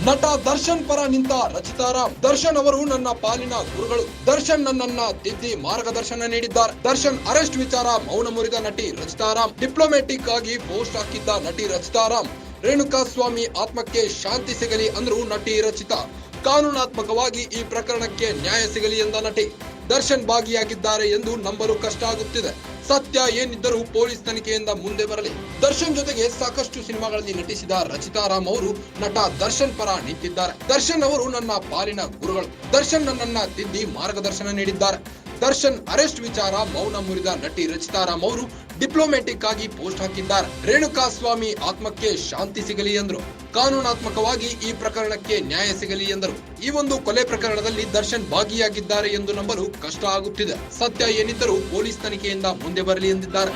ನಟ ದರ್ಶನ್ ಪರ ನಿಂತ ರಚಿತಾ ರಾಮ್. ದರ್ಶನ್ ಅವರು ನನ್ನ ಪಾಲಿನ ಗುರುಗಳು. ದರ್ಶನ್ ನನ್ನನ್ನ ತಿದ್ದಿ ಮಾರ್ಗದರ್ಶನ ನೀಡಿದ್ದಾರೆ. ದರ್ಶನ್ ಅರೆಸ್ಟ್ ವಿಚಾರ ಮೌನ ಮುರಿದ ನಟಿ ರಚಿತಾ ರಾಮ್. ಡಿಪ್ಲೊಮ್ಯಾಟಿಕ್ ಆಗಿ ಪೋಸ್ಟ್ ಹಾಕಿದ್ದ ನಟಿ ರಚಿತಾ ರಾಮ್. ರೇಣುಕಾಸ್ವಾಮಿ ಆತ್ಮಕ್ಕೆ ಶಾಂತಿ ಸಿಗಲಿ ಅಂದ್ರು ನಟಿ ರಚಿತಾ. ಕಾನೂನಾತ್ಮಕವಾಗಿ ಈ ಪ್ರಕರಣಕ್ಕೆ ನ್ಯಾಯ ಸಿಗಲಿ ಎಂದ ನಟಿ. ದರ್ಶನ್ ಭಾಗಿಯಾಗಿದ್ದಾರೆ ಎಂದು ನಂಬಲು ಕಷ್ಟ ಆಗುತ್ತಿದೆ. ಸತ್ಯ ಏನಿದ್ದರೂ ಪೊಲೀಸ್ ತನಿಖೆಯಿಂದ ಮುಂದೆ ಬರಲಿ. ದರ್ಶನ್ ಜೊತೆಗೆ ಸಾಕಷ್ಟು ಸಿನಿಮಾಗಳಲ್ಲಿ ನಟಿಸಿದ ರಚಿತಾ ರಾಮ್ ಅವರು ನಟ ದರ್ಶನ್ ಪರ ನಿಂತಿದ್ದಾರೆ. ದರ್ಶನ್ ಅವರು ನನ್ನ ಪಾಲಿನ ಗುರುಗಳು. ದರ್ಶನ್ ನನ್ನನ್ನ ತಿದ್ದಿ ಮಾರ್ಗದರ್ಶನ ನೀಡಿದ್ದಾರೆ. ದರ್ಶನ್ ಅರೆಸ್ಟ್ ವಿಚಾರ ಮೌನ ಮುರಿದ ನಟಿ ರಚಿತಾ ರಾಮ್ ಅವರು ಡಿಪ್ಲೊಮ್ಯಾಟಿಕ್ ಆಗಿ ಪೋಸ್ಟ್ ಹಾಕಿದ್ದಾರೆ. ರೇಣುಕಾಸ್ವಾಮಿ ಆತ್ಮಕ್ಕೆ ಶಾಂತಿ ಸಿಗಲಿ ಎಂದರು. ಕಾನೂನಾತ್ಮಕವಾಗಿ ಈ ಪ್ರಕರಣಕ್ಕೆ ನ್ಯಾಯ ಸಿಗಲಿ ಎಂದರು. ಈ ಒಂದು ಕೊಲೆ ಪ್ರಕರಣದಲ್ಲಿ ದರ್ಶನ್ ಭಾಗಿಯಾಗಿದ್ದಾರೆ ಎಂದು ನಂಬಲು ಕಷ್ಟ ಆಗುತ್ತಿದೆ. ಸತ್ಯ ಏನಿದ್ದರೂ ಪೊಲೀಸ್ ತನಿಖೆಯಿಂದ ಮುಂದೆ ಬರಲಿ ಎಂದಿದ್ದಾರೆ.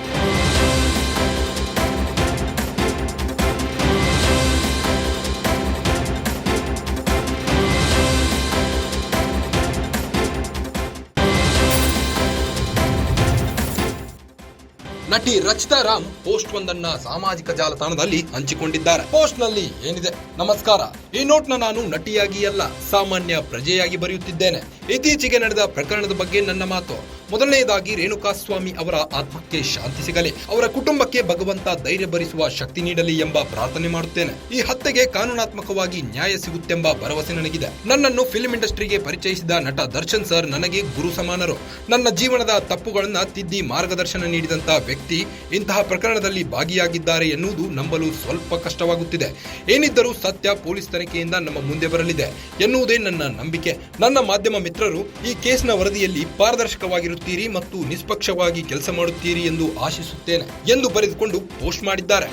ನಟಿ ರಚಿತಾ ರಾಮ್ ಪೋಸ್ಟ್ ಒಂದನ್ನ ಸಾಮಾಜಿಕ ಜಾಲತಾಣದಲ್ಲಿ ಹಂಚಿಕೊಂಡಿದ್ದಾರೆ. ಪೋಸ್ಟ್ ನಲ್ಲಿ ಏನಿದೆ? ನಮಸ್ಕಾರ, ಈ ನೋಟ್ನ ನಾನು ನಟಿಯಾಗಿ ಅಲ್ಲ, ಸಾಮಾನ್ಯ ಪ್ರಜೆಯಾಗಿ ಬರೆಯುತ್ತಿದ್ದೇನೆ. ಇತ್ತೀಚೆಗೆ ನಡೆದ ಪ್ರಕರಣದ ಬಗ್ಗೆ ನನ್ನ ಮಾತು. ಮೊದಲನೆಯದಾಗಿ ರೇಣುಕಾಸ್ವಾಮಿ ಅವರ ಆತ್ಮಕ್ಕೆ ಶಾಂತಿ ಸಿಗಲಿ, ಅವರ ಕುಟುಂಬಕ್ಕೆ ಭಗವಂತ ಧೈರ್ಯ ಭರಿಸುವ ಶಕ್ತಿ ನೀಡಲಿ ಎಂಬ ಪ್ರಾರ್ಥನೆ ಮಾಡುತ್ತೇನೆ. ಈ ಹತ್ಯೆಗೆ ಕಾನೂನಾತ್ಮಕವಾಗಿ ನ್ಯಾಯ ಸಿಗುತ್ತೆಂಬ ಭರವಸೆ ನನಗಿದೆ. ನನ್ನನ್ನು ಫಿಲ್ಮ್ ಇಂಡಸ್ಟ್ರಿಗೆ ಪರಿಚಯಿಸಿದ ನಟ ದರ್ಶನ್ ಸರ್ ನನಗೆ ಗುರು ಸಮಾನರು. ನನ್ನ ಜೀವನದ ತಪ್ಪುಗಳನ್ನ ತಿದ್ದಿ ಮಾರ್ಗದರ್ಶನ ನೀಡಿದಂತ ವ್ಯಕ್ತಿ ಇಂತಹ ಪ್ರಕರಣದಲ್ಲಿ ಭಾಗಿಯಾಗಿದ್ದಾರೆ ಎನ್ನುವುದು ನಂಬಲು ಸ್ವಲ್ಪ ಕಷ್ಟವಾಗುತ್ತಿದೆ. ಏನಿದ್ದರೂ ಸತ್ಯ ಪೊಲೀಸ್ ತನಿಖೆಯಿಂದ ನಮ್ಮ ಮುಂದೆ ಬರಲಿದೆ ಎನ್ನುವುದೇ ನನ್ನ ನಂಬಿಕೆ. ನನ್ನ ಮಾಧ್ಯಮ ಮಿತ್ರರು ಈ ಕೇಸ್ನ ವರದಿಯಲ್ಲಿ ಪಾರದರ್ಶಕವಾಗಿರುತ್ತೀರಿ ಮತ್ತು ನಿಷ್ಪಕ್ಷವಾಗಿ ಕೆಲಸ ಮಾಡುತ್ತೀರಿ ಎಂದು ಆಶಿಸುತ್ತೇನೆ ಎಂದು ಬರೆದುಕೊಂಡು ಪೋಸ್ಟ್ ಮಾಡಿದ್ದಾರೆ.